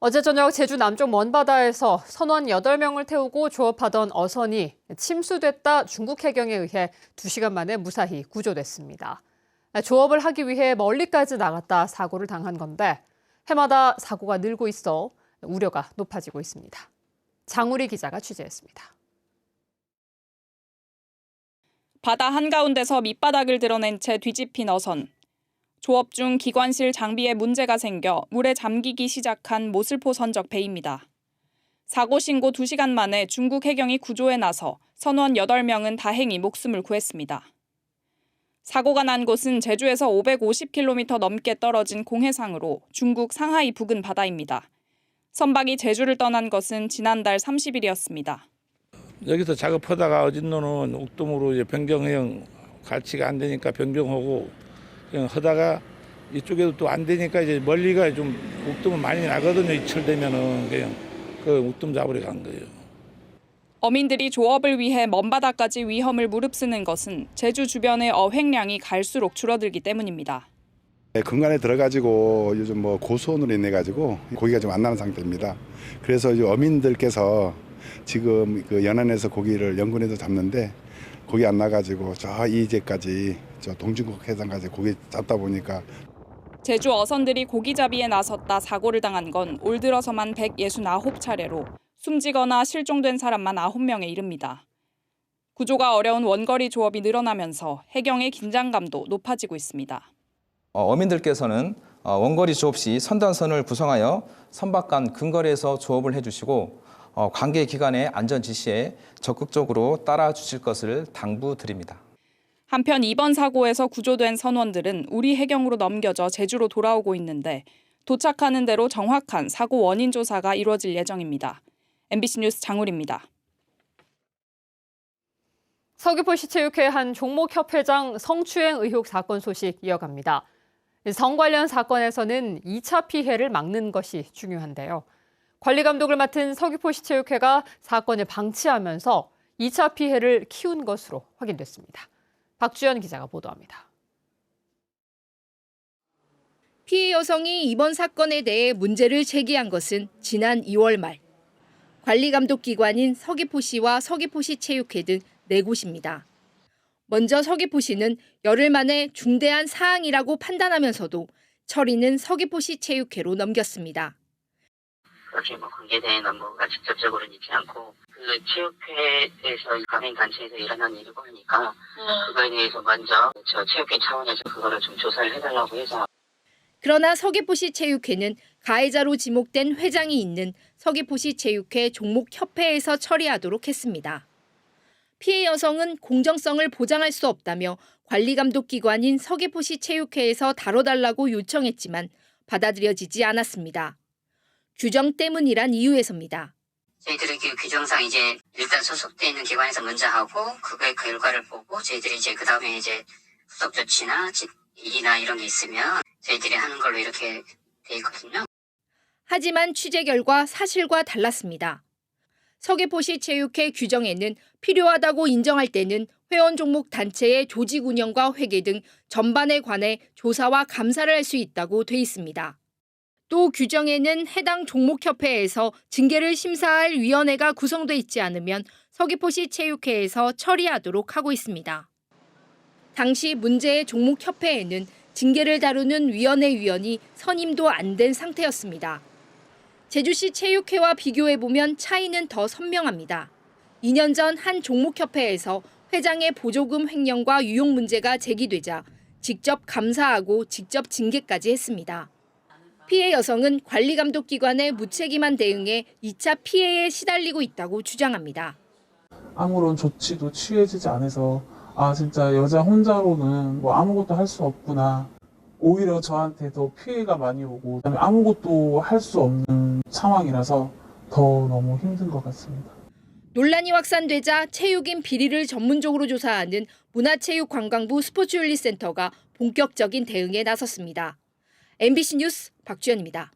어제 저녁 제주 남쪽 먼바다에서 선원 8명을 태우고 조업하던 어선이 침수됐다 중국 해경에 의해 2시간 만에 무사히 구조됐습니다. 조업을 하기 위해 멀리까지 나갔다 사고를 당한 건데 해마다 사고가 늘고 있어 우려가 높아지고 있습니다. 장우리 기자가 취재했습니다. 바다 한가운데서 밑바닥을 드러낸 채 뒤집힌 어선. 조업 중 기관실 장비에 문제가 생겨 물에 잠기기 시작한 모슬포 선적 배입니다. 사고 신고 2시간 만에 중국 해경이 구조에 나서 선원 8명은 다행히 목숨을 구했습니다. 사고가 난 곳은 제주에서 550km 넘게 떨어진 공해상으로 중국 상하이 부근 바다입니다. 선박이 제주를 떠난 것은 지난달 30일이었습니다. 여기서 작업하다가 어진노는 옥돔으로 이제 변경형 갈치가 안 되니까 변경하고 그냥 하다가 이쪽에도 또 안 되니까 이제 멀리가 좀 옥돔은 많이 나거든요. 이철 되면은 그냥 그 옥돔 잡으러 간 거예요. 어민들이 조업을 위해 먼 바다까지 위험을 무릅쓰는 것은 제주 주변의 어획량이 갈수록 줄어들기 때문입니다. 근간에 들어가지고 요즘 고수온으로 인해 가지고 고기가 좀 안 나는 상태입니다. 그래서 어민들께서 지금 그 연안에서 고기를 연근해서 잡는데 고기 안 나가지고 저 이제까지 저 동중국 해상까지 고기 잡다 보니까 제주 어선들이 고기잡이에 나섰다 사고를 당한 건 올 들어서만 169차례로 숨지거나 실종된 사람만 9명에 이릅니다. 구조가 어려운 원거리 조업이 늘어나면서 해경의 긴장감도 높아지고 있습니다. 어민들께서는 원거리 조업 시 선단선을 구성하여 선박 간 근거리에서 조업을 해주시고 관계 기관의 안전 지시에 적극적으로 따라 주실 것을 당부드립니다. 한편 이번 사고에서 구조된 선원들은 우리 해경으로 넘겨져 제주로 돌아오고 있는데 도착하는 대로 정확한 사고 원인 조사가 이루어질 예정입니다. MBC 뉴스 장우리입니다. 서귀포시 체육회 한 종목협회장 성추행 의혹 사건 소식 이어갑니다. 성 관련 사건에서는 2차 피해를 막는 것이 중요한데요. 관리 감독을 맡은 서귀포시 체육회가 사건을 방치하면서 2차 피해를 키운 것으로 확인됐습니다. 박주연 기자가 보도합니다. 피해 여성이 이번 사건에 대해 문제를 제기한 것은 지난 2월 말. 관리 감독 기관인 서귀포시와 서귀포시 체육회 등 4곳입니다. 먼저 서귀포시는 열흘 만에 중대한 사항이라고 판단하면서도 처리는 서귀포시 체육회로 넘겼습니다. 그렇게 공개된 업무가 직접적으로는 있지 않고 그 체육회에서 가맹단체에서 일어난 일이고 하니까 그거에 대해서 먼저 저 체육회 차원에서 그거를 좀 조사를 해달라고 해서. 그러나 서귀포시 체육회는 가해자로 지목된 회장이 있는 서귀포시 체육회 종목협회에서 처리하도록 했습니다. 피해 여성은 공정성을 보장할 수 없다며 관리감독기관인 서귀포시 체육회에서 다뤄달라고 요청했지만 받아들여지지 않았습니다. 규정 때문이란 이유에서입니다. 저희들은 그 규정상 이제 일단 소속돼 있는 기관에서 먼저 하고 그거의 결과를 보고 저희들이 이제 그 다음에 이제 후속 조치나 일이나 이런 게 있으면 저희들이 하는 걸로 이렇게 돼 있거든요. 하지만 취재 결과 사실과 달랐습니다. 서귀포시 체육회 규정에는 필요하다고 인정할 때는 회원 종목 단체의 조직 운영과 회계 등 전반에 관해 조사와 감사를 할 수 있다고 돼 있습니다. 또 규정에는 해당 종목협회에서 징계를 심사할 위원회가 구성돼 있지 않으면 서귀포시 체육회에서 처리하도록 하고 있습니다. 당시 문제의 종목협회에는 징계를 다루는 위원회 위원이 선임도 안 된 상태였습니다. 제주시 체육회와 비교해보면 차이는 더 선명합니다. 2년 전 한 종목협회에서 회장의 보조금 횡령과 유용 문제가 제기되자 직접 감사하고 직접 징계까지 했습니다. 피해 여성은 관리감독기관의 무책임한 대응에 2차 피해에 시달리고 있다고 주장합니다. 아무런 조치도 취해지지 않아서 진짜 여자 혼자로는 아무것도 할 수 없구나. 오히려 저한테 더 피해가 많이 오고 아무것도 할 수 없는 상황이라서 더 너무 힘든 것 같습니다. 논란이 확산되자 체육인 비리를 전문적으로 조사하는 문화체육관광부 스포츠윤리센터가 본격적인 대응에 나섰습니다. MBC 뉴스 박주연입니다.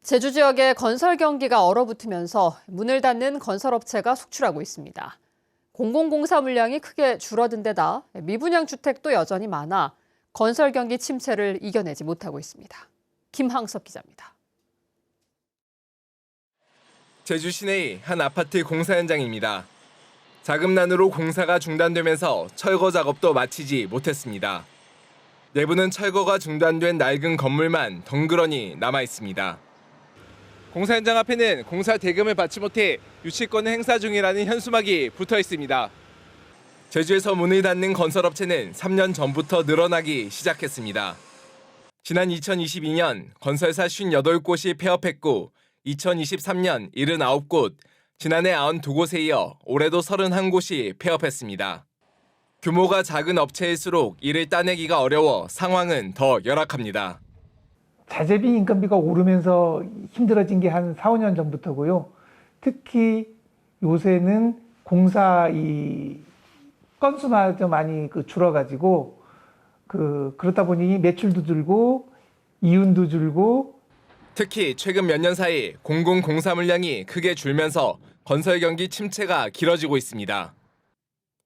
제주 지역의 건설 경기가 얼어붙으면서 문을 닫는 건설업체가 속출하고 있습니다. 공공공사 물량이 크게 줄어든 데다 미분양 주택도 여전히 많아 건설 경기 침체를 이겨내지 못하고 있습니다. 김항섭 기자입니다. 제주 시내의 한 아파트 공사 현장입니다. 자금난으로 공사가 중단되면서 철거 작업도 마치지 못했습니다. 내부는 철거가 중단된 낡은 건물만 덩그러니 남아 있습니다. 공사 현장 앞에는 공사 대금을 받지 못해 유치권을 행사 중이라는 현수막이 붙어 있습니다. 제주에서 문을 닫는 건설업체는 3년 전부터 늘어나기 시작했습니다. 지난 2022년 건설사 58곳이 폐업했고 2023년 79곳, 지난해 92곳에 이어 올해도 31곳이 폐업했습니다. 규모가 작은 업체일수록 이를 따내기가 어려워 상황은 더 열악합니다. 자재비 인건비가 오르면서 힘들어진 게 한 4, 5년 전부터고요. 특히 요새는 공사 건수마저 많이 줄어가지고 그렇다 보니 매출도 줄고 이윤도 줄고 특히 최근 몇 년 사이 공공공사 물량이 크게 줄면서 건설 경기 침체가 길어지고 있습니다.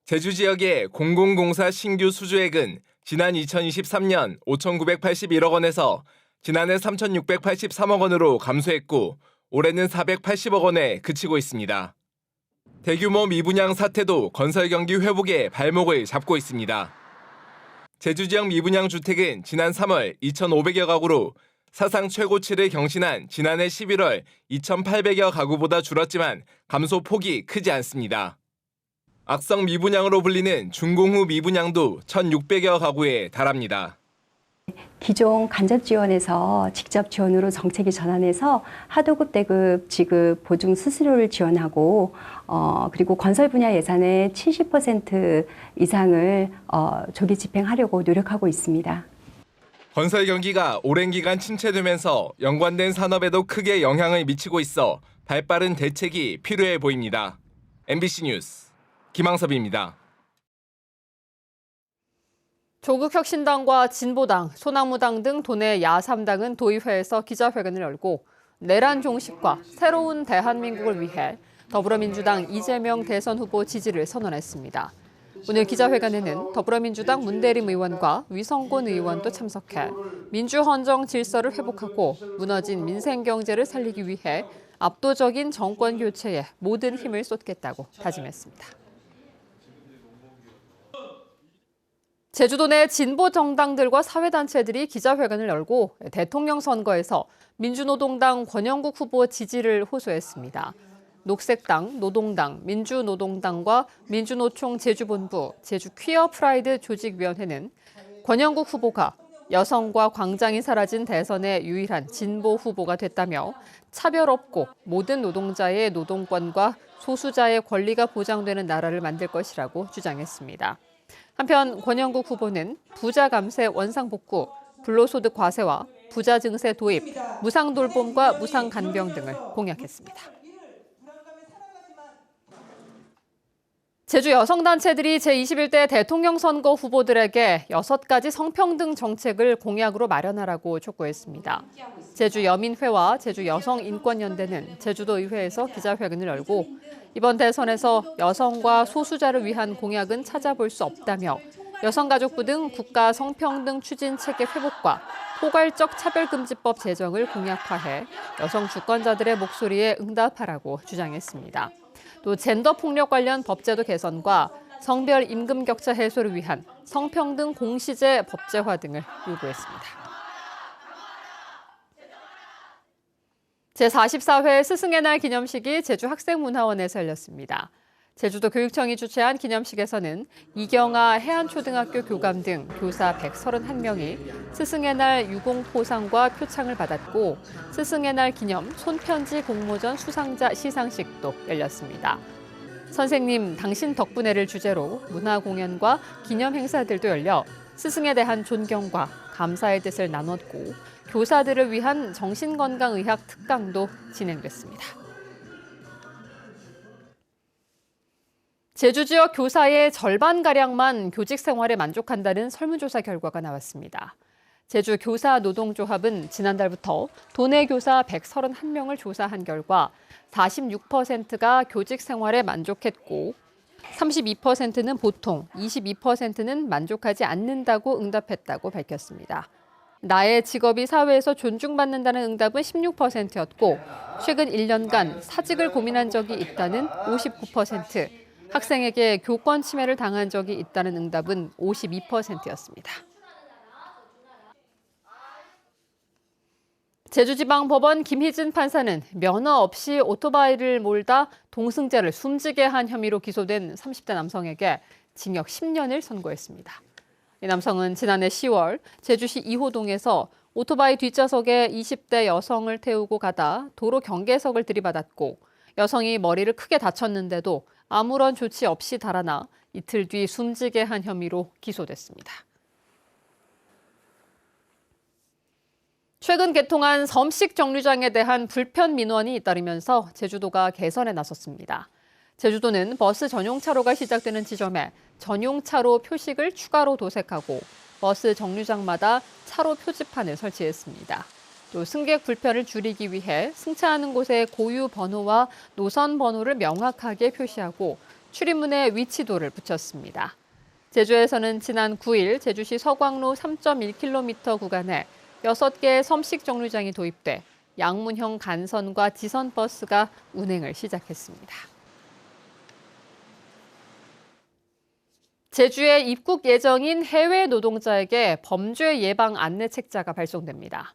제주 지역의 공공공사 신규 수주액은 지난 2023년 5,981억 원에서 지난해 3,683억 원으로 감소했고 올해는 480억 원에 그치고 있습니다. 대규모 미분양 사태도 건설 경기 회복에 발목을 잡고 있습니다. 제주 지역 미분양 주택은 지난 3월 2,500여 가구로 사상 최고치를 경신한 지난해 11월 2,800여 가구보다 줄었지만 감소 폭이 크지 않습니다. 악성 미분양으로 불리는 준공후 미분양도 1,600여 가구에 달합니다. 기존 간접 지원에서 직접 지원으로 정책이 전환해서 하도급, 대급, 지급, 보증 수수료를 지원하고 그리고 건설 분야 예산의 70% 이상을 조기 집행하려고 노력하고 있습니다. 건설 경기가 오랜 기간 침체되면서 연관된 산업에도 크게 영향을 미치고 있어 발빠른 대책이 필요해 보입니다. MBC 뉴스 김항섭입니다. 조국혁신당과 진보당, 소나무당 등 도내 야3당은 도의회에서 기자회견을 열고 내란 종식과 새로운 대한민국을 위해 더불어민주당 이재명 대선 후보 지지를 선언했습니다. 오늘 기자회견에는 더불어민주당 문대림 의원과 위성곤 의원도 참석해 민주헌정 질서를 회복하고 무너진 민생경제를 살리기 위해 압도적인 정권 교체에 모든 힘을 쏟겠다고 다짐했습니다. 제주도 내 진보 정당들과 사회단체들이 기자회견을 열고 대통령 선거에서 민주노동당 권영국 후보 지지를 호소했습니다. 녹색당, 노동당, 민주노동당과 민주노총 제주본부, 제주 퀴어 프라이드 조직위원회는 권영국 후보가 여성과 광장이 사라진 대선의 유일한 진보 후보가 됐다며 차별 없고 모든 노동자의 노동권과 소수자의 권리가 보장되는 나라를 만들 것이라고 주장했습니다. 한편 권영국 후보는 부자 감세 원상복구, 불로소득 과세와 부자 증세 도입, 무상 돌봄과 무상 간병 등을 공약했습니다. 제주 여성단체들이 제21대 대통령 선거 후보들에게 6가지 성평등 정책을 공약으로 마련하라고 촉구했습니다. 제주 여민회와 제주 여성인권연대는 제주도 의회에서 기자회견을 열고 이번 대선에서 여성과 소수자를 위한 공약은 찾아볼 수 없다며 여성가족부 등 국가 성평등 추진 체계 회복과 포괄적 차별금지법 제정을 공약화해 여성 주권자들의 목소리에 응답하라고 주장했습니다. 또 젠더 폭력 관련 법제도 개선과 성별 임금 격차 해소를 위한 성평등 공시제 법제화 등을 요구했습니다. 제44회 스승의 날 기념식이 제주학생문화원에서 열렸습니다. 제주도 교육청이 주최한 기념식에서는 이경아 해안초등학교 교감 등 교사 131명이 스승의 날 유공포상과 표창을 받았고 스승의 날 기념 손편지 공모전 수상자 시상식도 열렸습니다. 선생님 당신 덕분에를 주제로 문화 공연과 기념 행사들도 열려 스승에 대한 존경과 감사의 뜻을 나눴고 교사들을 위한 정신건강의학 특강도 진행됐습니다. 제주 지역 교사의 절반가량만 교직 생활에 만족한다는 설문조사 결과가 나왔습니다. 제주 교사노동조합은 지난달부터 도내 교사 131명을 조사한 결과 46%가 교직 생활에 만족했고 32%는 보통, 22%는 만족하지 않는다고 응답했다고 밝혔습니다. 나의 직업이 사회에서 존중받는다는 응답은 16%였고 최근 1년간 사직을 고민한 적이 있다는 59%, 학생에게 교권 침해를 당한 적이 있다는 응답은 52%였습니다. 제주지방법원 김희진 판사는 면허 없이 오토바이를 몰다 동승자를 숨지게 한 혐의로 기소된 30대 남성에게 징역 10년을 선고했습니다. 이 남성은 지난해 10월 제주시 이호동에서 오토바이 뒷좌석에 20대 여성을 태우고 가다 도로 경계석을 들이받았고 여성이 머리를 크게 다쳤는데도 아무런 조치 없이 달아나 이틀 뒤 숨지게 한 혐의로 기소됐습니다. 최근 개통한 섬식 정류장에 대한 불편 민원이 잇따르면서 제주도가 개선에 나섰습니다. 제주도는 버스 전용 차로가 시작되는 지점에 전용 차로 표식을 추가로 도색하고 버스 정류장마다 차로 표지판을 설치했습니다. 또 승객 불편을 줄이기 위해 승차하는 곳의 고유 번호와 노선 번호를 명확하게 표시하고 출입문에 위치도를 붙였습니다. 제주에서는 지난 9일 제주시 서광로 3.1km 구간에 6개의 섬식 정류장이 도입돼 양문형 간선과 지선 버스가 운행을 시작했습니다. 제주에 입국 예정인 해외 노동자에게 범죄 예방 안내 책자가 발송됩니다.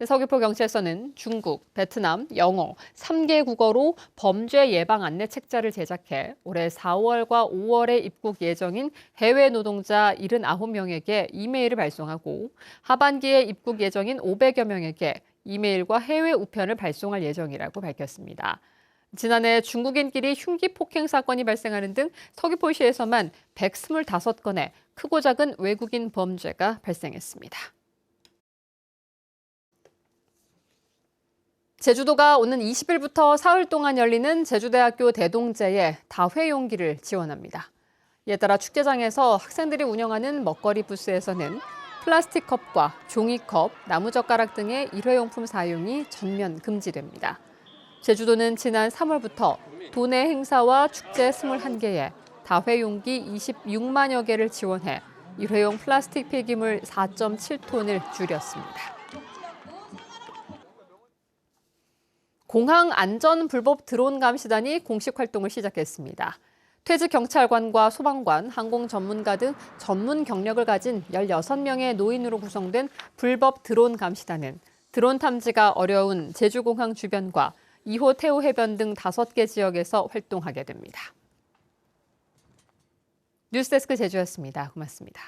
서귀포 경찰서는 중국, 베트남, 영어 3개 국어로 범죄 예방 안내 책자를 제작해 올해 4월과 5월에 입국 예정인 해외 노동자 79명에게 이메일을 발송하고 하반기에 입국 예정인 500여 명에게 이메일과 해외 우편을 발송할 예정이라고 밝혔습니다. 지난해 중국인끼리 흉기 폭행 사건이 발생하는 등 서귀포시에서만 125건의 크고 작은 외국인 범죄가 발생했습니다. 제주도가 오는 20일부터 사흘 동안 열리는 제주대학교 대동제에 다회용기를 지원합니다. 이에 따라 축제장에서 학생들이 운영하는 먹거리 부스에서는 플라스틱 컵과 종이컵, 나무젓가락 등의 일회용품 사용이 전면 금지됩니다. 제주도는 지난 3월부터 도내 행사와 축제 21개에 다회용기 26만여 개를 지원해 일회용 플라스틱 폐기물 4.7톤을 줄였습니다. 공항안전불법 드론 감시단이 공식 활동을 시작했습니다. 퇴직 경찰관과 소방관, 항공 전문가 등 전문 경력을 가진 16명의 노인으로 구성된 불법 드론 감시단은 드론 탐지가 어려운 제주공항 주변과 2호 태호 해변 등 5개 지역에서 활동하게 됩니다. 뉴스데스크 제주였습니다. 고맙습니다.